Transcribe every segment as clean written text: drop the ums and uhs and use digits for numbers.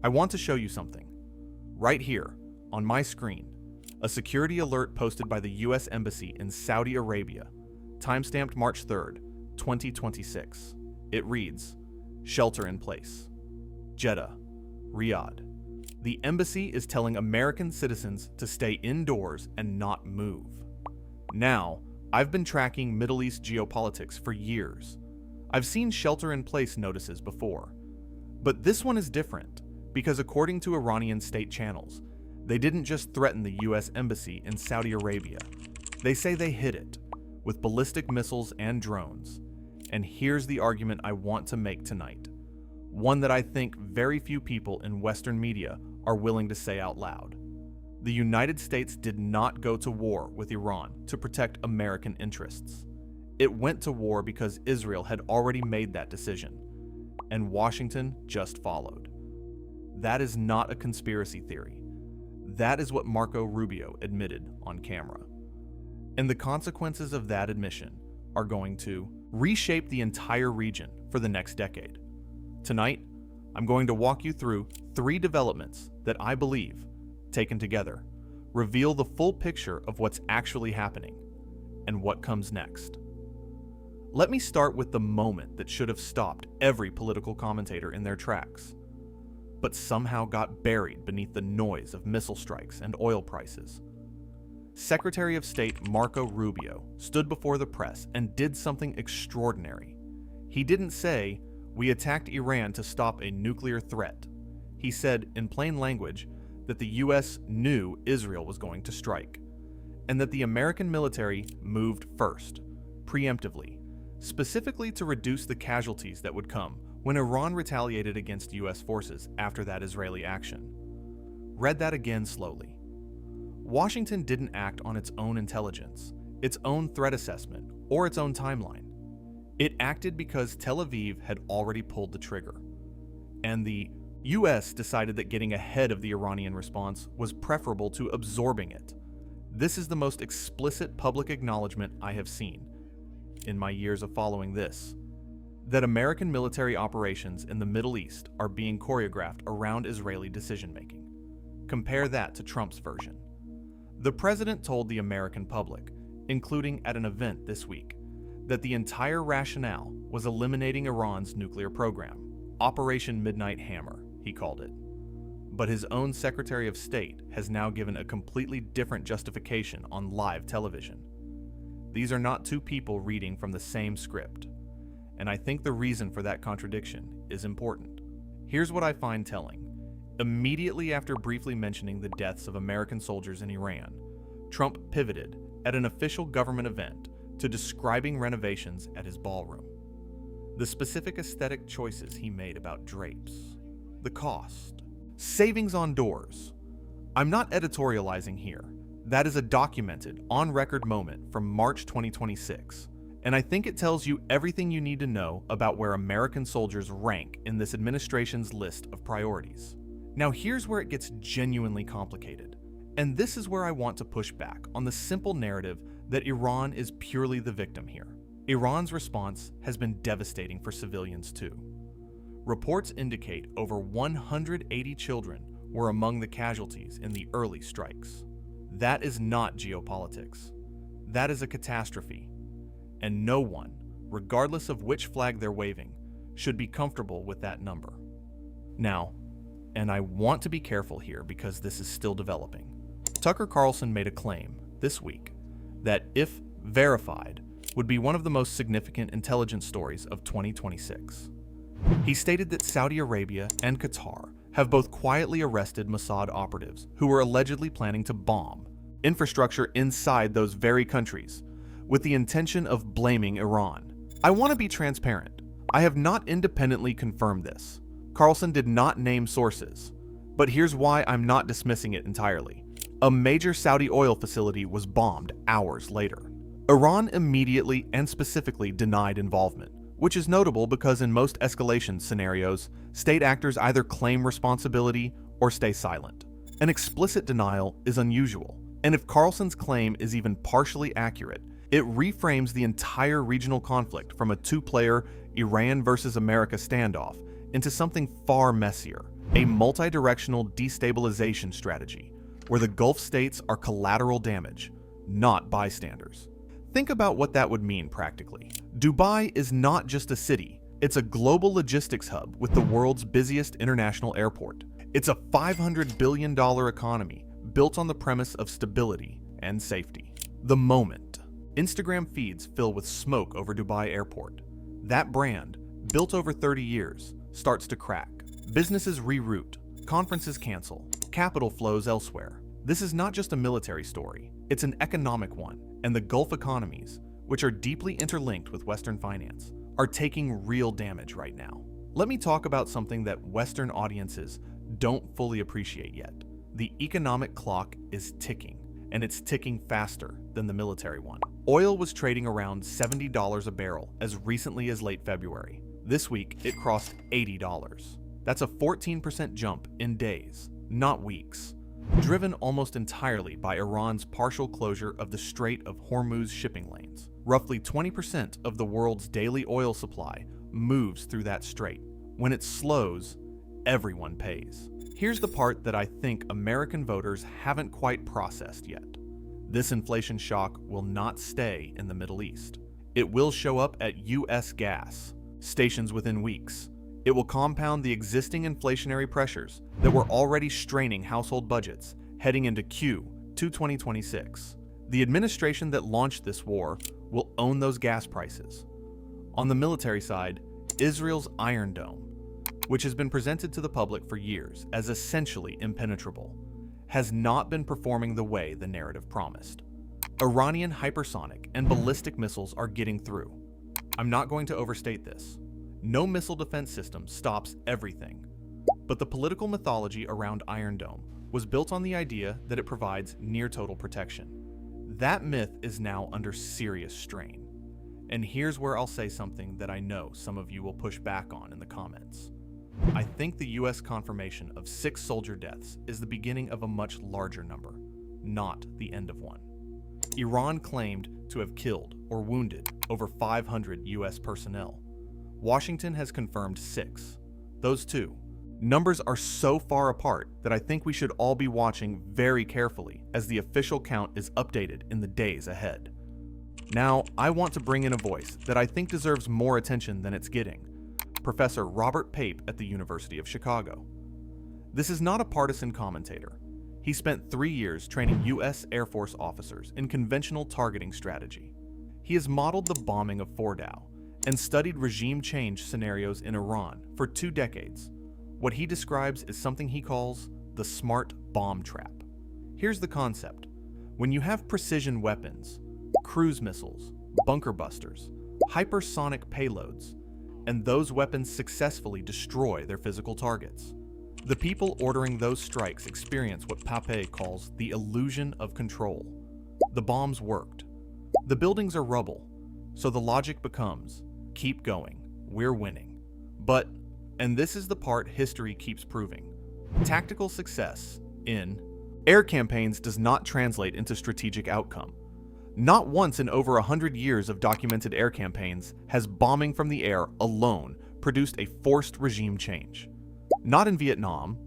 I want to show you something. Right here, on my screen, a security alert posted by the US Embassy in Saudi Arabia, timestamped March 3rd, 2026. It reads, "Shelter in place. Jeddah, Riyadh. The embassy is telling American citizens to stay indoors and not move." Now, I've been tracking Middle East geopolitics for years. I've seen shelter-in-place notices before. But this one is different, because according to Iranian state channels, they didn't just threaten the US Embassy in Saudi Arabia. They say they hit it, with ballistic missiles and drones. And here's the argument I want to make tonight. One that I think very few people in Western media are willing to say out loud. The United States did not go to war with Iran to protect American interests. It went to war because Israel had already made that decision, and Washington just followed. That is not a conspiracy theory. That is what Marco Rubio admitted on camera. And the consequences of that admission are going to reshape the entire region for the next decade. Tonight, I'm going to walk you through 3 developments that I believe, taken together, reveal the full picture of what's actually happening and what comes next. Let me start with the moment that should have stopped every political commentator in their tracks, but somehow got buried beneath the noise of missile strikes and oil prices. Secretary of State Marco Rubio stood before the press and did something extraordinary. He didn't say, "We attacked Iran to stop a nuclear threat." He said, in plain language, that the US knew Israel was going to strike, and that the American military moved first, preemptively, specifically to reduce the casualties that would come when Iran retaliated against US forces after that Israeli action. Read that again slowly. Washington didn't act on its own intelligence, its own threat assessment, or its own timeline. It acted because Tel Aviv had already pulled the trigger, and the US decided that getting ahead of the Iranian response was preferable to absorbing it. This is the most explicit public acknowledgement I have seen in my years of following this, that American military operations in the Middle East are being choreographed around Israeli decision-making. Compare that to Trump's version. The president told the American public, including at an event this week, that the entire rationale was eliminating Iran's nuclear program. Operation Midnight Hammer, he called it. But his own Secretary of State has now given a completely different justification on live television. These are not two people reading from the same script, and I think the reason for that contradiction is important. Here's what I find telling. Immediately after briefly mentioning the deaths of American soldiers in Iran, Trump pivoted at an official government event to describing renovations at his ballroom. The specific aesthetic choices he made about drapes, the cost, savings on doors. I'm not editorializing here. That is a documented, on-record moment from March 2026, and I think it tells you everything you need to know about where American soldiers rank in this administration's list of priorities. Now here's where it gets genuinely complicated, and this is where I want to push back on the simple narrative that Iran is purely the victim here. Iran's response has been devastating for civilians too. Reports indicate over 180 children were among the casualties in the early strikes. That is not geopolitics. That is a catastrophe. And no one, regardless of which flag they're waving, should be comfortable with that number. Now, and I want to be careful here because this is still developing, Tucker Carlson made a claim this week that, if verified, would be one of the most significant intelligence stories of 2026. He stated that Saudi Arabia and Qatar have both quietly arrested Mossad operatives who were allegedly planning to bomb infrastructure inside those very countries with the intention of blaming Iran. I want to be transparent. I have not independently confirmed this. Carlson did not name sources, but here's why I'm not dismissing it entirely. A major Saudi oil facility was bombed hours later. Iran immediately and specifically denied involvement, which is notable because in most escalation scenarios, state actors either claim responsibility or stay silent. An explicit denial is unusual, and if Carlson's claim is even partially accurate, it reframes the entire regional conflict from a two-player Iran versus America standoff into something far messier, a multi-directional destabilization strategy, where the Gulf states are collateral damage, not bystanders. Think about what that would mean practically. Dubai is not just a city, it's a global logistics hub with the world's busiest international airport. It's a $500 billion economy built on the premise of stability and safety. The moment Instagram feeds fill with smoke over Dubai Airport, that brand, built over 30 years, starts to crack. Businesses reroute, conferences cancel, capital flows elsewhere. This is not just a military story, it's an economic one, and the Gulf economies, which are deeply interlinked with Western finance, are taking real damage right now. Let me talk about something that Western audiences don't fully appreciate yet. The economic clock is ticking, and it's ticking faster than the military one. Oil was trading around $70 a barrel as recently as late February. This week, it crossed $80. That's a 14% jump in days, not weeks, driven almost entirely by Iran's partial closure of the Strait of Hormuz shipping lanes. Roughly 20% of the world's daily oil supply moves through that strait. When it slows, everyone pays. Here's the part that I think American voters haven't quite processed yet. This inflation shock will not stay in the Middle East. It will show up at US gas stations within weeks. It will compound the existing inflationary pressures that were already straining household budgets heading into Q2 2026. The administration that launched this war will own those gas prices. On the military side, Israel's Iron Dome, which has been presented to the public for years as essentially impenetrable, has not been performing the way the narrative promised. Iranian hypersonic and ballistic missiles are getting through. I'm not going to overstate this. No missile defense system stops everything. But the political mythology around Iron Dome was built on the idea that it provides near-total protection. That myth is now under serious strain. And here's where I'll say something that I know some of you will push back on in the comments. I think the US confirmation of 6 soldier deaths is the beginning of a much larger number, not the end of one. Iran claimed to have killed or wounded over 500 US personnel. Washington has confirmed 6. Those two numbers are so far apart that I think we should all be watching very carefully as the official count is updated in the days ahead. Now, I want to bring in a voice that I think deserves more attention than it's getting. Professor Robert Pape at the University of Chicago. This is not a partisan commentator. He spent 3 years training US Air Force officers in conventional targeting strategy. He has modeled the bombing of Fordow and studied regime change scenarios in Iran for 2 decades. What he describes is something he calls the smart bomb trap. Here's the concept. When you have precision weapons, cruise missiles, bunker busters, hypersonic payloads, and those weapons successfully destroy their physical targets, the people ordering those strikes experience what Pape calls the illusion of control. The bombs worked. The buildings are rubble, so the logic becomes, keep going, we're winning. But, and this is the part history keeps proving, tactical success in air campaigns does not translate into strategic outcome. Not once in over 100 years of documented air campaigns has bombing from the air alone produced a forced regime change. Not in Vietnam,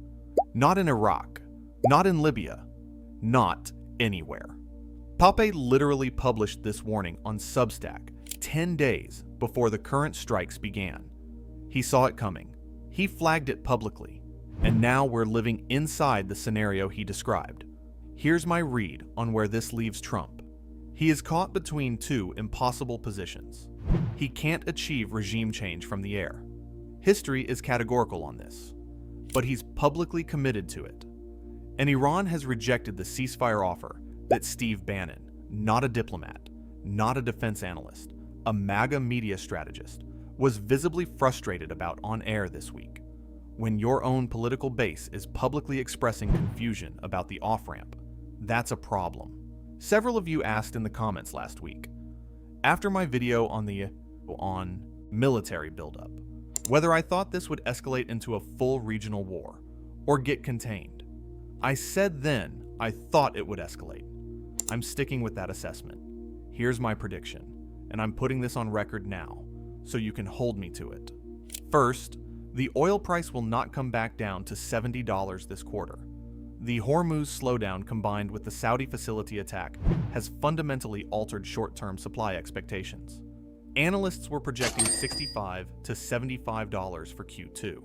not in Iraq, not in Libya, not anywhere. Pape literally published this warning on Substack 10 days before the current strikes began. He saw it coming. He flagged it publicly. And now we're living inside the scenario he described. Here's my read on where this leaves Trump. He is caught between 2 impossible positions. He can't achieve regime change from the air. History is categorical on this, but he's publicly committed to it. And Iran has rejected the ceasefire offer that Steve Bannon, not a diplomat, not a defense analyst, a MAGA media strategist, was visibly frustrated about on air this week. When your own political base is publicly expressing confusion about the off-ramp, that's a problem. Several of you asked in the comments last week, after my video on military buildup, whether I thought this would escalate into a full regional war or get contained. I said then I thought it would escalate. I'm sticking with that assessment. Here's my prediction, and I'm putting this on record now so you can hold me to it. First, The oil price will not come back down to $70 this quarter. The Hormuz slowdown combined with the Saudi facility attack has fundamentally altered short-term supply expectations. Analysts were projecting $65 to $75 for Q2.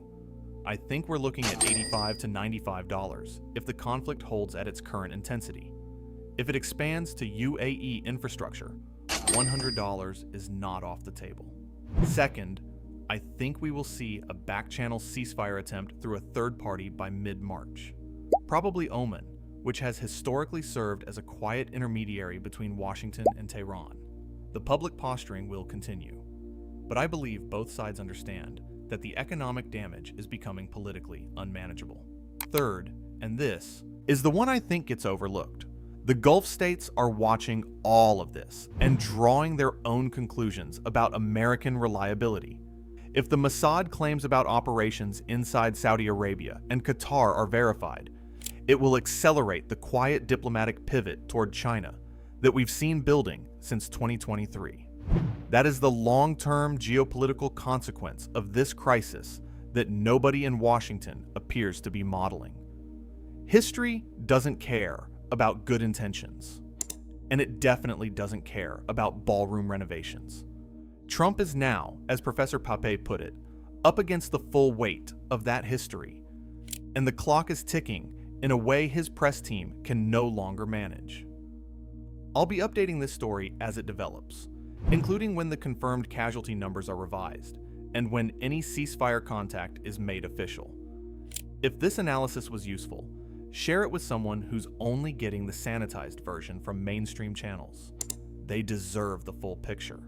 I think we're looking at $85 to $95 if the conflict holds at its current intensity. If it expands to UAE infrastructure, $100 is not off the table. Second, I think we will see a back-channel ceasefire attempt through a third party by mid-March. Probably Oman, which has historically served as a quiet intermediary between Washington and Tehran. The public posturing will continue, but I believe both sides understand that the economic damage is becoming politically unmanageable. Third, and this is the one I think gets overlooked, the Gulf states are watching all of this and drawing their own conclusions about American reliability. If the Mossad claims about operations inside Saudi Arabia and Qatar are verified, it will accelerate the quiet diplomatic pivot toward China that we've seen building since 2023. That is the long-term geopolitical consequence of this crisis that nobody in Washington appears to be modeling. History doesn't care about good intentions, and it definitely doesn't care about ballroom renovations. Trump is now, as Professor Pape put it, up against the full weight of that history, and the clock is ticking in a way his press team can no longer manage. I'll be updating this story as it develops, including when the confirmed casualty numbers are revised and when any ceasefire contact is made official. If this analysis was useful, share it with someone who's only getting the sanitized version from mainstream channels. They deserve the full picture.